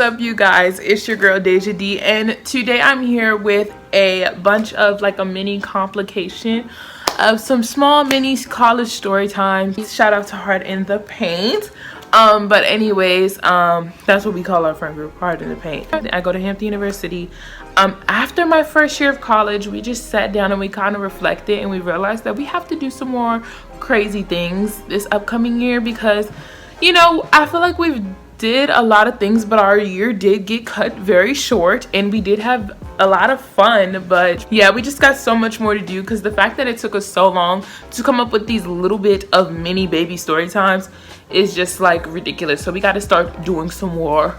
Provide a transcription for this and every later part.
up, you guys? It's your girl Deja D, and today I'm here with a bunch of like a mini complication of some small mini college story times. Shout out to Heart in the Paint. But anyways, that's what we call our friend group, Heart in the Paint. I go to Hampton University. After my first year of college, we just sat down and we kind of reflected, and we realized that we have to do some more crazy things this upcoming year because, you know, I feel like we've did a lot of things, but our year did get cut very short, and we did have a lot of fun. But yeah, we just got so much more to do because the fact that it took us so long to come up with these little bit of mini baby story times is just like ridiculous. So we got to start doing some more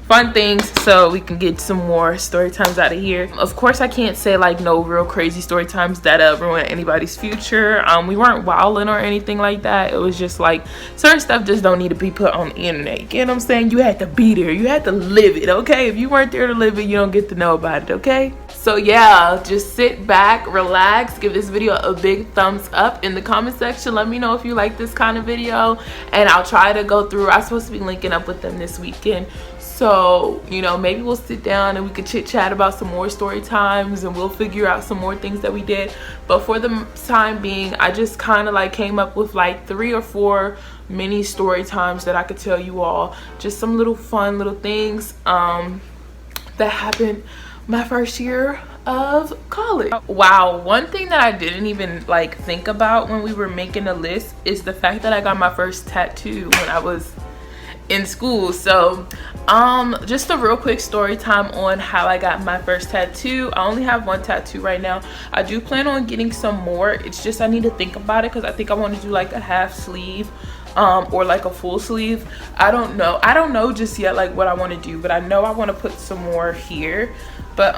fun things so we can get some more story times out of here. Of course, I can't say like no real crazy story times that ruin anybody's future. We weren't wilding or anything like that. It was just like certain stuff just don't need to be put on the internet. You know what I'm saying? You had to be there. You had to live it, okay? If you weren't there to live it, you don't get to know about it, okay? So yeah, just sit back, relax, give this video a big thumbs up in the comment section. Let me know if you like this kind of video, and I'll try to go through. I'm supposed to be linking up with them this weekend. So, you know, maybe we'll sit down and we could chit chat about some more story times, and we'll figure out some more things that we did. But for the time being, I just kind of like came up with like 3 or 4 mini story times that I could tell you all. Just some little fun little things that happened my first year of college. Wow, one thing that I didn't even like think about when we were making a list is the fact that I got my first tattoo when I was in school. So just a real quick story time on how I got my first tattoo. I only have 1 tattoo right now. I do plan on getting some more. It's just I need to think about it because I think I want to do like a half sleeve or like a full sleeve. I don't know just yet like what I want to do, but I know I want to put some more here. But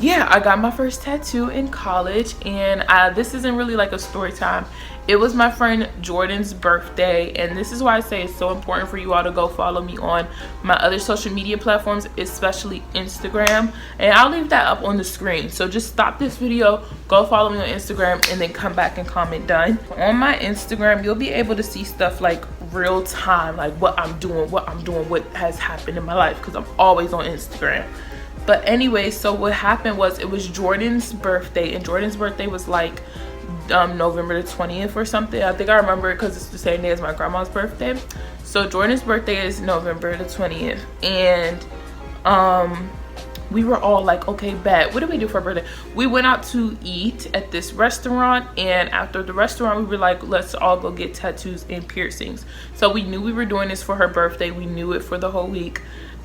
yeah, I got my first tattoo in college, and this isn't really like a story time. It was my friend Jordan's birthday, and this is why I say it's so important for you all to go follow me on my other social media platforms, especially Instagram, and I'll leave that up on the screen. So just stop this video, go follow me on Instagram, and then come back and comment done. On my Instagram, you'll be able to see stuff like real time, like what I'm doing, what has happened in my life, because I'm always on Instagram. But anyway, so what happened was it was Jordan's birthday, and Jordan's birthday was like November the 20th or something. I think I remember it because it's the same day as my grandma's birthday. So Jordan's birthday is November the 20th, and we were all like, okay, bet, what did we do for her birthday? We went out to eat at this restaurant, and after the restaurant we were like, let's all go get tattoos and piercings. So we knew we were doing this for her birthday. We knew it for the whole week.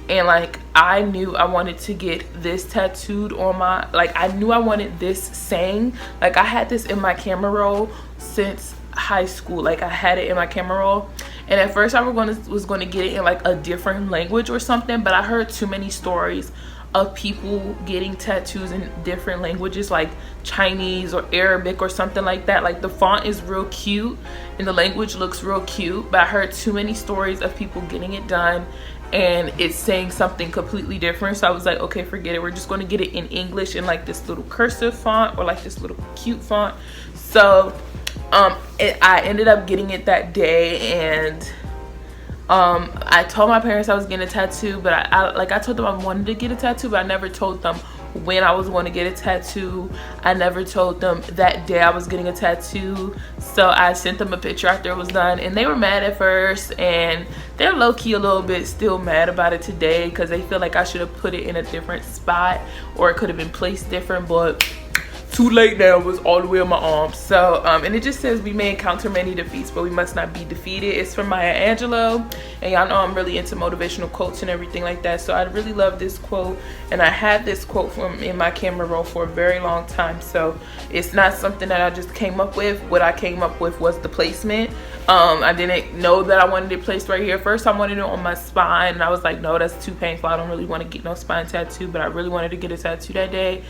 And like I knew I wanted to get this tattooed on my, like I knew I wanted this saying, like I had this in my camera roll since high school. Like I had it in my camera roll, and at first I was going to get it in like a different language or something, but I heard too many stories of people getting tattoos in different languages, like Chinese or Arabic or something like that. Like the font is real cute and the language looks real cute, but I heard too many stories of people getting it done and it's saying something completely different. So I was like, okay, forget it, we're just going to get it in English in like this little cursive font or like this little cute font. So I ended up getting it that day, and I told my parents I was getting a tattoo, but I told them I wanted to get a tattoo, but I never told them when I was going to get a tattoo. I never told them that day I was getting a tattoo. So I sent them a picture after it was done, and they were mad at first, and they're low-key a little bit still mad about it today because they feel like I should have put it in a different spot or it could have been placed different, but too late now. It was all the way on my arm. So and it just says we may encounter many defeats, but we must not be defeated. It's from Maya Angelou, and y'all know I'm really into motivational quotes and everything like that. So I really love this quote, and I had this quote from in my camera roll for a very long time. So it's not something that I just came up with. What I came up with was the placement. I didn't know that I wanted it placed right here. First I wanted it on my spine, and I was like, no, that's too painful. I don't really want to get no spine tattoo, but I really wanted to get a tattoo that day.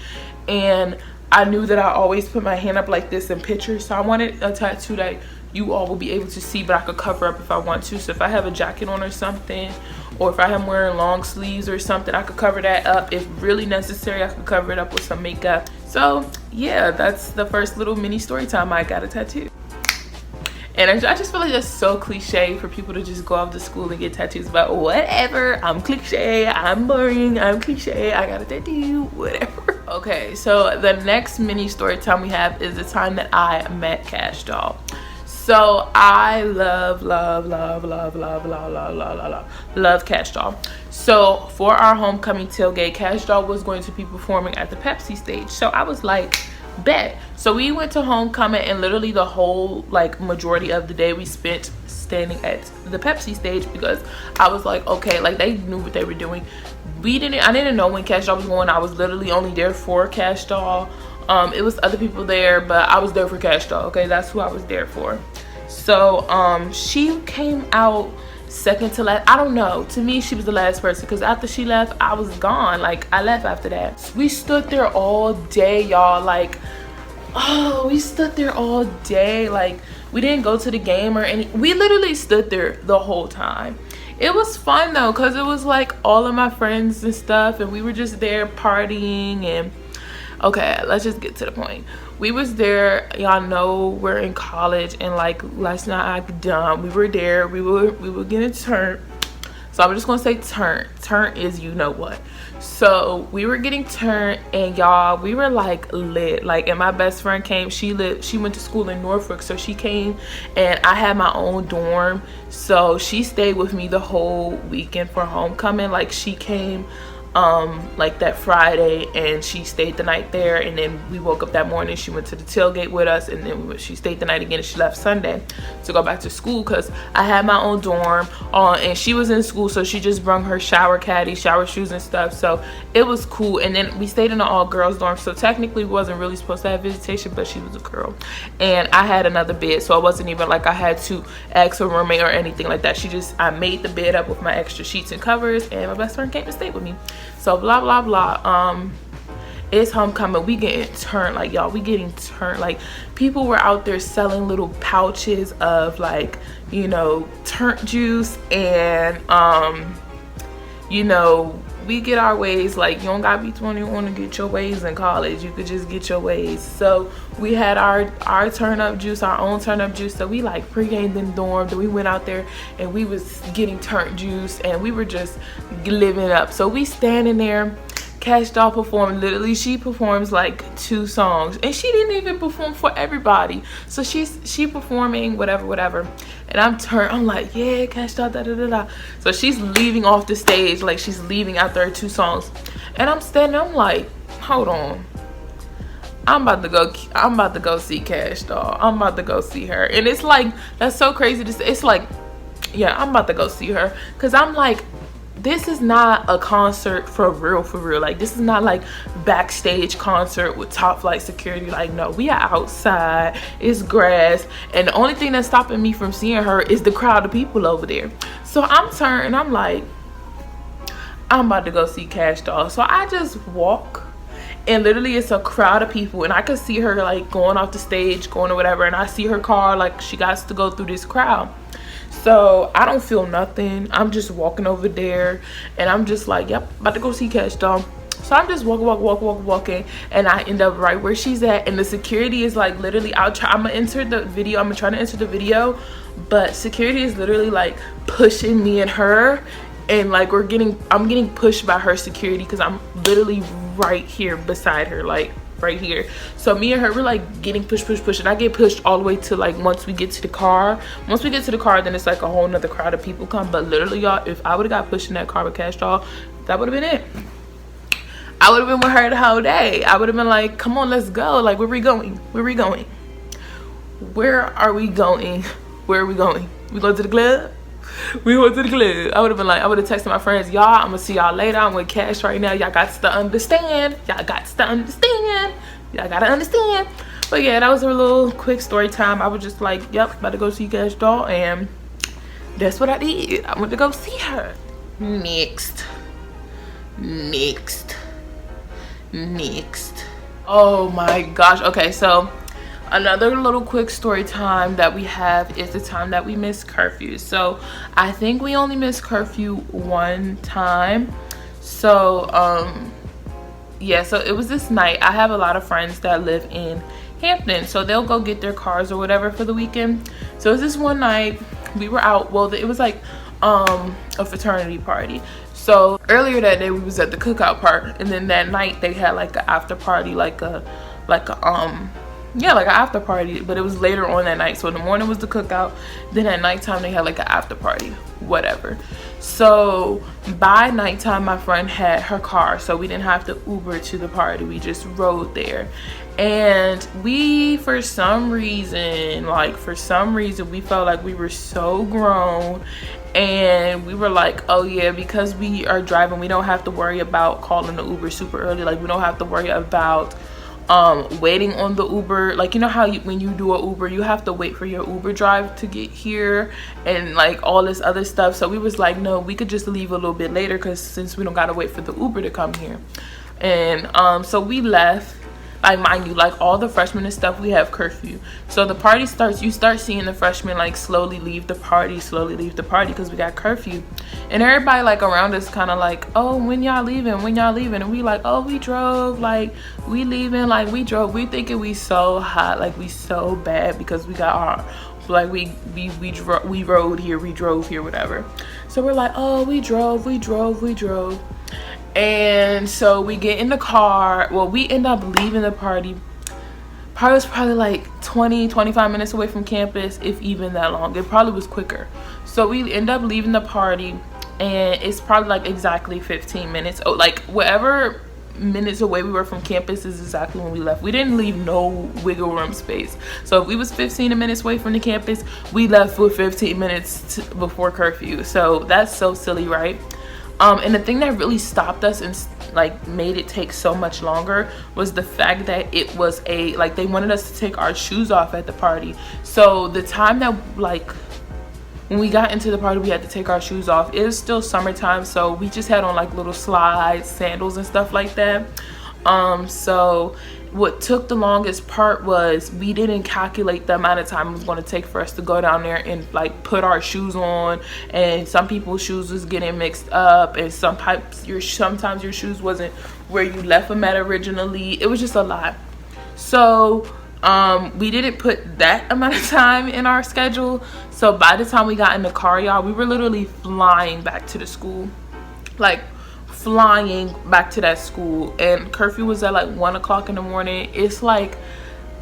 And I knew that I always put my hand up like this in pictures, so I wanted a tattoo that you all will be able to see, but I could cover up if I want to. So if I have a jacket on or something, or if I am wearing long sleeves or something, I could cover that up. If really necessary, I could cover it up with some makeup. So yeah, that's the first little mini story time. I got a tattoo. And I just feel like that's so cliche for people to just go off to school and get tattoos, but whatever. I'm cliche, I'm boring, I'm cliche, I got a tattoo, whatever. Okay, so the next mini story time we have is the time that I met Cash Doll. So I love Cash Doll. So for our homecoming tailgate, Cash Doll was going to be performing at the Pepsi stage. So I was like, bet. So we went to homecoming, and literally the whole like majority of the day we spent standing at the Pepsi stage, because I was like, okay, like they knew what they were doing. I didn't know when Cash Doll was going. I was literally only there for Cash Doll. It was other people there, but I was there for Cash Doll. Okay, that's who I was there for. So she came out second to last. I don't know, to me she was the last person, because after she left I was gone. Like I left after that. We stood there all day, y'all. Like, oh, we stood there all day. Like we didn't go to the game or any. We literally stood there the whole time. It was fun though, because it was like all of my friends and stuff, and we were just there partying. And okay, let's just get to the point. We was there, y'all know we're in college, and like let's not act dumb. We were there, we were getting turned. So I'm just gonna say turn is you know what. So we were getting turned, and y'all, we were like lit. Like, and my best friend came. She went to school in Norfolk, so she came, and I had my own dorm, so she stayed with me the whole weekend for homecoming. Like she came like that Friday, and she stayed the night there, and then we woke up that morning. She went to the tailgate with us, and then she stayed the night again, and she left Sunday to go back to school, because I had my own dorm and she was in school, so she just brought her shower caddy, shower shoes and stuff. So it was cool. And then we stayed in an all-girls dorm, so technically we wasn't really supposed to have visitation, but she was a girl, and I had another bed, so it wasn't even like I had to ask for a roommate or anything like that. I made the bed up with my extra sheets and covers, and my best friend came to stay with me. So blah blah blah. It's homecoming. We getting turned, like y'all. We getting turned. Like people were out there selling little pouches of like, you know, turnt juice, and you know, we get our ways. Like you don't gotta be 21 to get your ways in college. You could just get your ways. So we had our turn up juice, our own turn up juice. So we like pre-gamed in the dorm. Then we went out there and we was getting turnt juice, and we were just living up. So we standing there. Cash Doll performed. Literally she performs like 2 songs, and she didn't even perform for everybody. So she performing whatever, and I'm like, yeah, Cash Doll, da da da da. So she's leaving off the stage, like she's leaving after her 2 songs, and I'm standing, I'm like, hold on, I'm about to go see Cash Doll. I'm about to go see her. And it's like, that's so crazy to say. It's like, yeah, I'm about to go see her, because I'm like, this is not a concert for real. Like this is not like backstage concert with top flight security. Like no, we are outside, it's grass, and the only thing that's stopping me from seeing her is the crowd of people over there. So I'm turned, I'm like, I'm about to go see Cash Doll. So I just walk, and literally it's a crowd of people, and I could see her like going off the stage, going or whatever, and I see her car, like she got to go through this crowd. So I don't feel nothing. I'm just walking over there, and I'm just like, yep, about to go see Cash Doll. So I'm just walking, and I end up right where she's at, and the security is like literally, I'm gonna enter the video. I'm trying to enter the video, but security is literally like pushing me and her, and like I'm getting pushed by her security, because I'm literally right here beside her, like right here. So me and her, we're like getting pushed, and I get pushed all the way to like, once we get to the car, then it's like a whole nother crowd of people come. But literally y'all, if I would have got pushed in that car with Cash Doll, that would have been it. I would have been with her the whole day. I would have been like, come on, let's go. Like, where are we going? Where are we going? We going to the club? We went to the club. I would have been like, I would have texted my friends, y'all, I'm gonna see y'all later. I'm with Cash right now. Y'all got to understand. Y'all gotta understand. But yeah, that was a little quick story time. I was just like, yep, about to go see Cash Doll, and that's what I did. I went to go see her. Next. Oh my gosh. Okay, so another little quick story time that we have is the time that we missed curfew. So I think we only missed curfew 1 time. So yeah, so it was this night. I have a lot of friends that live in Hampton, so they'll go get their cars or whatever for the weekend. So it was this one night we were out. Well, it was like a fraternity party. So earlier that day we was at the cookout part, and then that night they had like an after party, like an after party, but it was later on that night. So in the morning was the cookout, then at nighttime they had like an after party, whatever. So by nighttime my friend had her car, so we didn't have to Uber to the party, we just rode there. And we, for some reason we felt like we were so grown, and we were like, oh yeah, because we are driving, we don't have to worry about calling the Uber super early. Like, we don't have to worry about waiting on the Uber. Like, you know how when you do a Uber, you have to wait for your Uber drive to get here and like all this other stuff. So we was like, no, we could just leave a little bit later, because since we don't gotta wait for the Uber to come here. And so we left. Like, mind you, like all the freshmen and stuff, we have curfew. So the party starts, you start seeing the freshmen like slowly leave the party, because we got curfew. And everybody like around us kind of like, oh, when y'all leaving, and we like, oh, we drove, like we leaving, like we drove. We thinking we so hot, like we so bad, because we got our, like we rode here, we drove here, whatever. So we're like, oh, we drove. And so we get in the car. Well, we end up leaving the party. Party was probably like 20-25 minutes away from campus, if even that long. It probably was quicker. So we end up leaving the party, and it's probably like exactly 15 minutes. Oh, like whatever minutes away we were from campus is exactly when we left. We didn't leave no wiggle room space. So if we was 15 minutes away from the campus, we left with 15 minutes before curfew. So that's so silly, right? And the thing that really stopped us and like made it take so much longer was the fact that it was like they wanted us to take our shoes off at the party. So the time that like when we got into the party, we had to take our shoes off. It was still summertime, so we just had on like little slides, sandals and stuff like that. So what took the longest part was we didn't calculate the amount of time it was going to take for us to go down there and like put our shoes on. And some people's shoes was getting mixed up, and sometimes your shoes wasn't where you left them at originally. It was just a lot. So we didn't put that amount of time in our schedule. So by the time we got in the car, y'all, we were literally flying back to the school, like flying back to that school. And curfew was at like 1 o'clock in the morning. It's like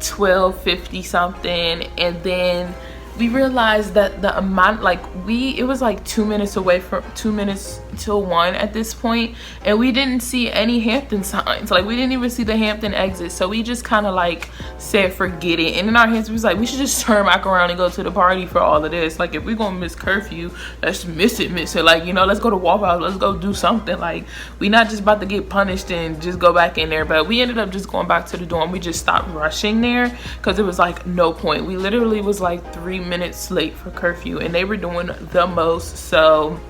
12:50 something, and then we realized that the amount, like it was like 2 minutes away from 2 minutes till 1 at this point, and we didn't see any Hampton signs. Like we didn't even see the Hampton exit. So we just kind of like said forget it, and in our heads we was like, we should just turn back around and go to the party for all of this. Like if we're gonna miss curfew, let's miss it. Like, you know, let's go to Waffle House, let's go do something. Like we not just about to get punished and just go back in there. But we ended up just going back to the dorm. We just stopped rushing there because it was like no point. We literally was like 3 minutes late for curfew, and they were doing the most. So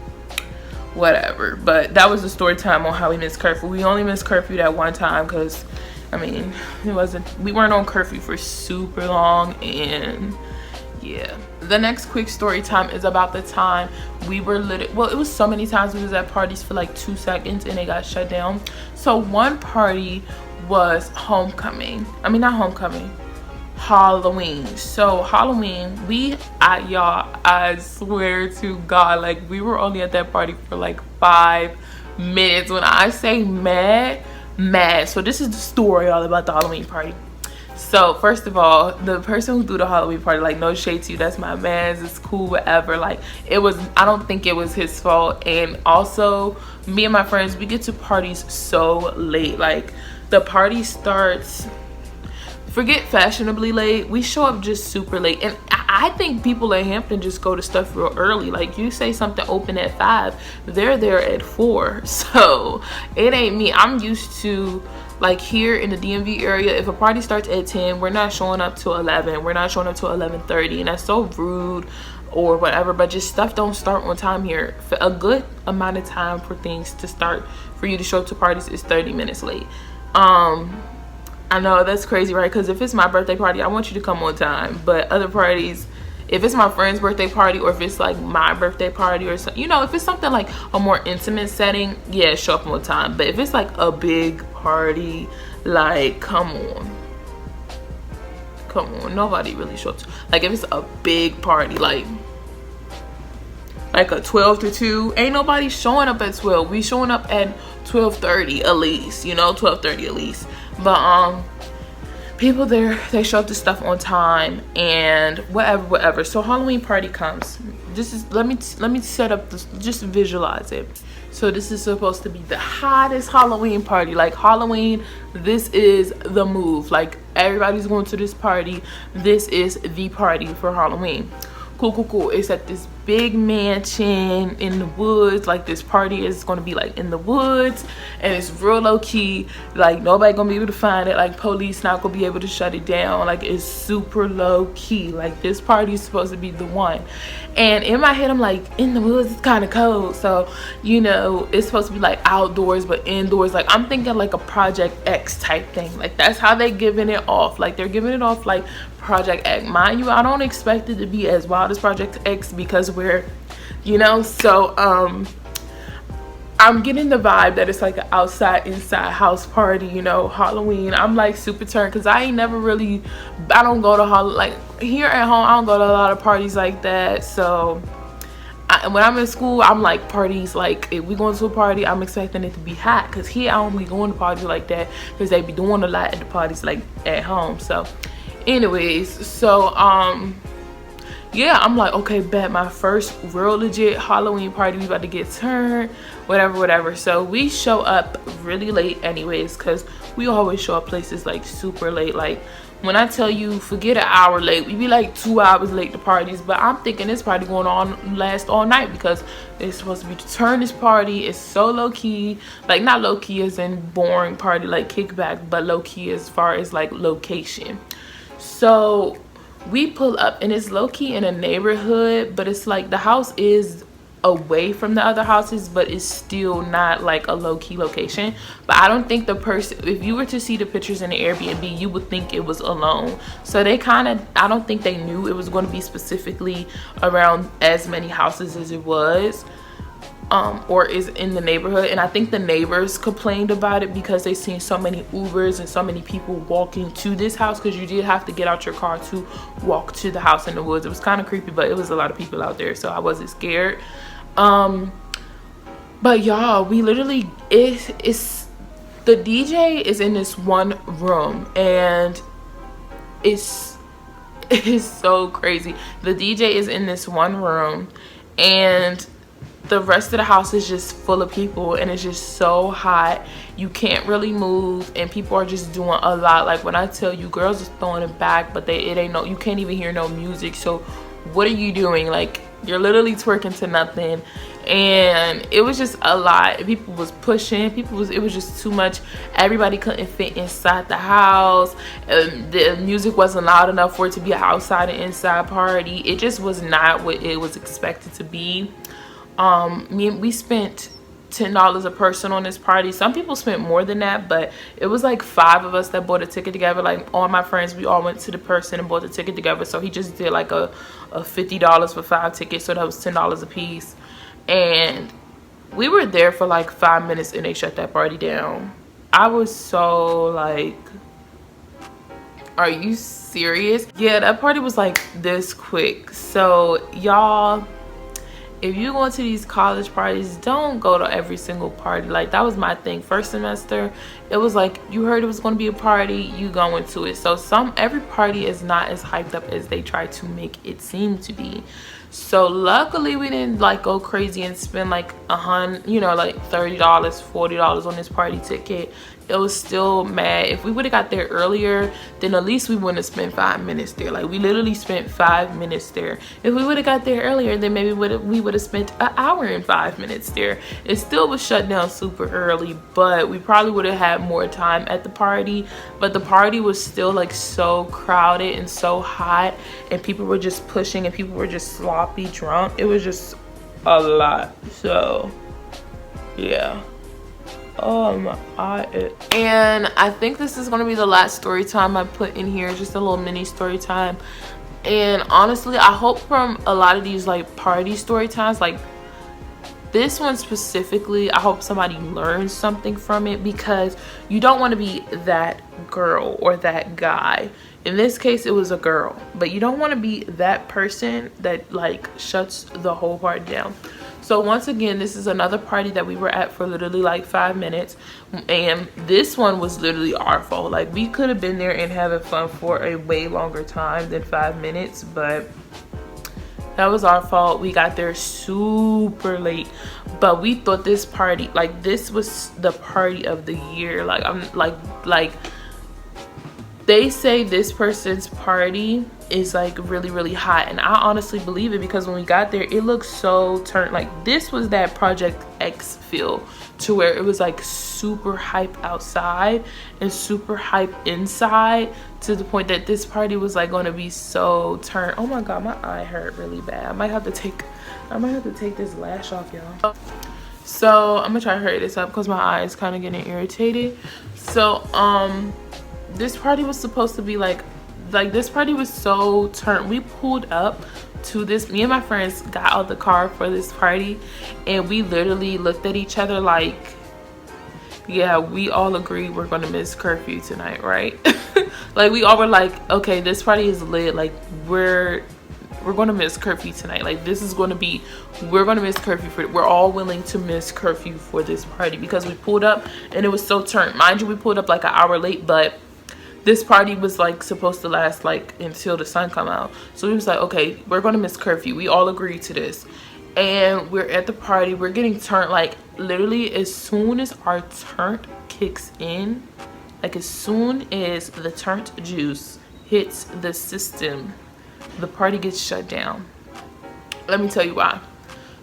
whatever. But that was the story time on how we missed curfew. We only missed curfew that one time because I mean we weren't on curfew for super long. And yeah, the next quick story time is about the time we were well, it was so many times we was at parties for like 2 seconds and they got shut down. So one party was homecoming. I mean, not homecoming, Halloween. So Halloween, y'all, I swear to God, like we were only at that party for like 5 minutes. When I say mad. So this is the story all about the Halloween party. So first of all, the person who threw the Halloween party, like no shade to you, that's my man's, it's cool, whatever. Like it was, I don't think it was his fault. And also me and my friends, we get to parties so late. Like the party starts, forget fashionably late, we show up just super late. And I think people at Hampton just go to stuff real early. Like you say something open at 5, they're there at 4. So it ain't me. I'm used to, like here in the DMV area, if a party starts at 10, we're not showing up till 11, we're not showing up till 11:30, and that's so rude or whatever. But just stuff don't start on time here. For a good amount of time for things to start, for you to show up to parties, is 30 minutes late. I know that's crazy, right? Because if it's my birthday party, I want you to come on time. But other parties, if it's my friend's birthday party, or if it's like my birthday party, or something, you know, if it's something like a more intimate setting, yeah, show up on time. But if it's like a big party, like come on. come on, nobody really shows up. Like if it's a big party, like a 12 to 2, ain't nobody showing up at 12. We showing up at 12:30 at least, you know, 12:30 at least. But people there, they show up to stuff on time and whatever. So Halloween party comes. This is, let me set up this, just visualize it. So this is supposed to be the hottest Halloween party. Like Halloween, this is the move. Like everybody's going to this party. This is the party for Halloween. Cool. It's at this big mansion in the woods. Like this party is gonna be like in the woods, and it's real low key. Like nobody gonna be able to find it. Like police not gonna be able to shut it down. Like it's super low key. Like this party is supposed to be the one. And in my head I'm like, in the woods it's kind of cold, so you know it's supposed to be like outdoors but indoors. Like I'm thinking like a Project X type thing. Like that's how they giving it off. Like they're giving it off like Project X. Mind you, I don't expect it to be as wild as Project X because we're, you know, so I'm getting the vibe that it's like an outside inside house party, you know, Halloween. I'm like super turned because I ain't never really, I don't go to like here at home, I don't go to a lot of parties like that. So when I'm in school, I'm like parties, like if we going to a party, I'm expecting it to be hot because here I don't be going to parties like that because they be doing a lot at the parties like at home. So anyways, so yeah, I'm like, okay, bet, my first real legit Halloween party, we about to get turned, whatever. So we show up really late anyways, because we always show up places like super late. Like when I tell you, forget an hour late, we be like 2 hours late to parties. But I'm thinking this party going on last all night because it's supposed to be to turn this party. It's so low key, like not low key as in boring party like kickback, but low key as far as like location. So we pull up and it's low-key in a neighborhood, but it's like the house is away from the other houses, but it's still not like a low-key location. But I don't think the person, if you were to see the pictures in the Airbnb, you would think it was alone. So they kind of, I don't think they knew it was going to be specifically around as many houses as it was. Or is in the neighborhood. And I think the neighbors complained about it because they seen so many Ubers and so many people walking to this house, because you did have to get out your car to walk to the house in the woods. It was kind of creepy, but it was a lot of people out there, so I wasn't scared. But y'all, we literally, it's the DJ is in this one room, and it's so crazy. The DJ is in this one room, and the rest of the house is just full of people, and it's just so hot. You can't really move, and people are just doing a lot. Like when I tell you, girls are throwing it back, but it ain't no, you can't even hear no music. So what are you doing? Like you're literally twerking to nothing. And it was just a lot. People was pushing, it was just too much. Everybody couldn't fit inside the house. The music wasn't loud enough for it to be an outside and inside party. It just was not what it was expected to be. We spent $10 a person on this party. Some people spent more than that, but it was like 5 of us that bought a ticket together. Like all my friends, we all went to the person and bought the ticket together. So he just did like a $50 for 5 tickets, so that was $10 a piece. And we were there for like 5 minutes and they shut that party down. I was so like, are you serious? Yeah, that party was like this quick. So y'all, if you go to these college parties, don't go to every single party. Like that was my thing. First semester, it was like you heard it was going to be a party, you go into it. So every party is not as hyped up as they try to make it seem to be. So luckily we didn't like go crazy and spend like $100, you know, like $30, $40 on this party ticket. It was still mad. If we would have got there earlier, then at least we wouldn't have spent 5 minutes there. Like we literally spent 5 minutes there. If we would have got there earlier, then maybe we would have spent an hour and 5 minutes there. It still was shut down super early, but we probably would have had more time at the party. But the party was still like so crowded and so hot, and people were just pushing and people were just sloppy drunk. It was just a lot. So yeah. And I think this is going to be the last story time I put in here, just a little mini story time. And honestly, I hope from a lot of these like party story times, like This one specifically, I hope somebody learns something from it, because you don't want to be that girl or that guy. In this case, it was a girl, but you don't want to be that person that like shuts the whole party down. So once again, this is another party that we were at for literally like 5 minutes, and this one was literally our fault. Like, we could have been there and having fun for a way longer time than 5 minutes, but that was our fault. We got there super late, but we thought this party, like, this was the party of the year. Like, I'm like they say this person's party is like really hot, and I honestly believe it, because when we got there, it looked so turned. Like, this was that Project X feel, to where it was like super hype outside and super hype inside, to the point that this party was like going to be so turned. Oh my god, my eye hurt really bad. I might have to take this lash off, y'all. So I'm gonna try to hurry this up because my eye is kind of getting irritated. So this party was supposed to be like this party was so turned. We pulled up to this, me and my friends got out the car for this party, and we literally looked at each other like, yeah, we all agree we're gonna miss curfew tonight, right? Like, we all were like, okay, this party is lit, like we're gonna miss curfew tonight. Like, this is gonna be, we're gonna miss curfew we're all willing to miss curfew for this party, because we pulled up and it was so turned. Mind you, we pulled up like an hour late, but this party was like supposed to last like until the sun come out. So we was like, okay, we're gonna miss curfew. We all agreed to this, and we're at the party. We're getting turned. Like, literally, as soon as our turnt kicks in, like as soon as the turnt juice hits the system, the party gets shut down. Let me tell you why.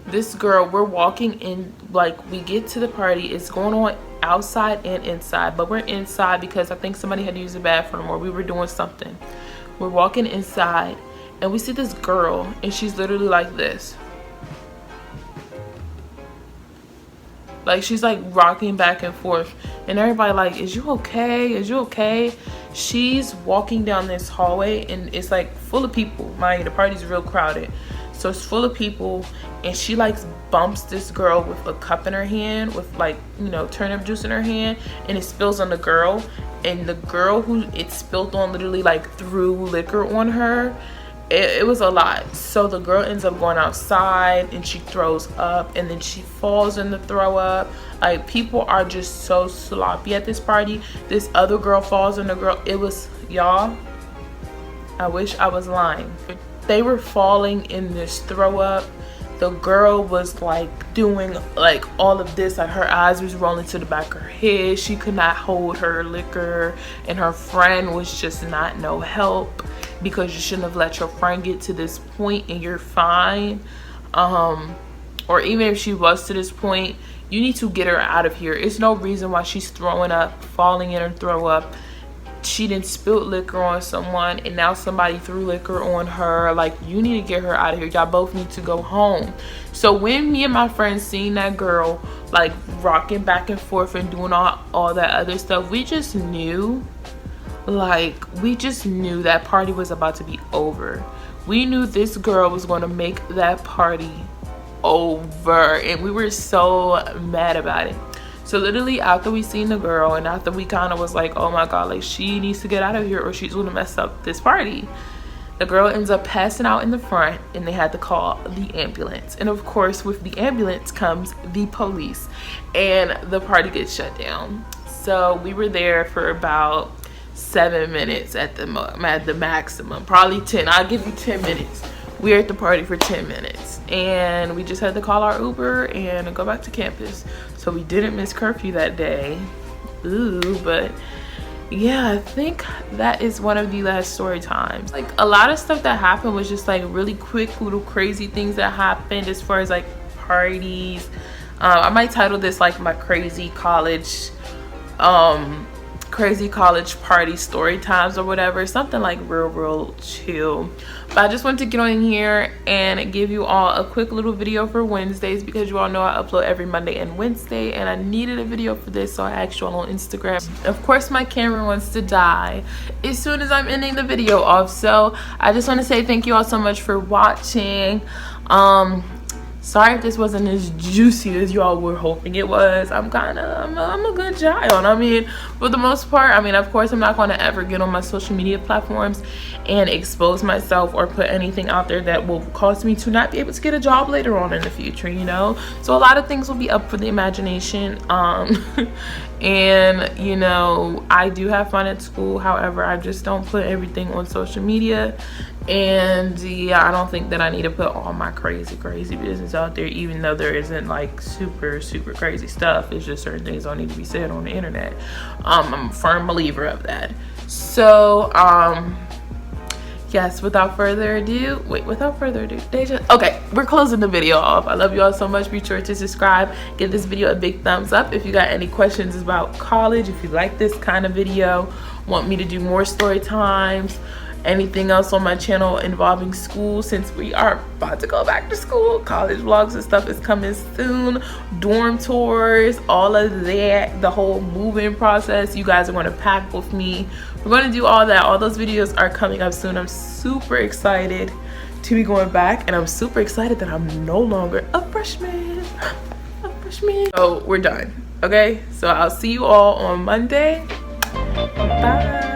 This girl, we're walking in, like, we get to the party, it's going on outside and inside, but we're inside because I think somebody had to use the bathroom or we were doing something. We're walking inside and we see this girl, and she's literally like this. Like, she's like rocking back and forth, and everybody like, is you okay? Is you okay? She's walking down this hallway, and it's like full of people. Mind you, the party's real crowded, so it's full of people, and she like bumps this girl with a cup in her hand, with like, you know, turnip juice in her hand, and it spills on the girl, and the girl who it spilled on literally like threw liquor on her. It was a lot. So the girl ends up going outside, and she throws up, and then she falls in the throw up. Like, people are just so sloppy at this party. This other girl falls in the girl. It was, y'all, I wish I was lying. They were falling in this throw up. The girl was like doing like all of this, like her eyes was rolling to the back of her head. She could not hold her liquor, and her friend was just not no help, because you shouldn't have let your friend get to this point and you're fine. Or even if she was to this point, you need to get her out of here. It's no reason why she's throwing up, falling in her throw up. She didn't spill liquor on someone, and now somebody threw liquor on her. Like, you need to get her out of here. Y'all both need to go home. So when me and my friends seen that girl like rocking back and forth and doing all that other stuff, we just knew, like, we just knew that party was about to be over. We knew this girl was going to make that party over, and we were so mad about it. So literally, after we seen the girl, and after we kind of was like, oh my god, like, she needs to get out of here or she's gonna mess up this party, the girl ends up passing out in the front, and they had to call the ambulance. And of course, with the ambulance comes the police, and the party gets shut down. So we were there for about 7 minutes at the maximum, probably 10. I'll give you 10 minutes. We were at the party for 10 minutes, and we just had to call our Uber and go back to campus. So we didn't miss curfew that day. Ooh, but yeah, I think that is one of the last story times. Like, a lot of stuff that happened was just like really quick little crazy things that happened as far as like parties. I might title this like my crazy college party story times or whatever, something like real chill. But I just wanted to get on here and give you all a quick little video for Wednesdays, because you all know I upload every Monday and Wednesday, and I needed a video for this, so I asked you all on Instagram. Of course, my camera wants to die as soon as I'm ending the video off, so I just want to say thank you all so much for watching. Sorry if this wasn't as juicy as y'all were hoping it was. I'm a good child. I mean, for the most part, I mean, of course, I'm not going to ever get on my social media platforms and expose myself or put anything out there that will cause me to not be able to get a job later on in the future, you know? So a lot of things will be up for the imagination. And, you know, I do have fun at school. However, I just don't put everything on social media. And yeah, I don't think that I need to put all my crazy business out there, even though there isn't like super crazy stuff. It's just certain things don't need to be said on the internet. I'm a firm believer of that. So yes, without further ado, Deja, okay, we're closing the video off. I love you all so much. Be sure to subscribe, give this video a big thumbs up. If you got any questions about college, if you like this kind of video, want me to do more story times, anything else on my channel involving school, since we are about to go back to school, college vlogs and stuff is coming soon, dorm tours, all of that, the whole moving process, you guys are going to pack with me. We're going to do all that. All those videos are coming up soon. I'm super excited to be going back, and I'm super excited that I'm no longer a freshman. So we're done. Okay, so I'll see you all on Monday. Bye.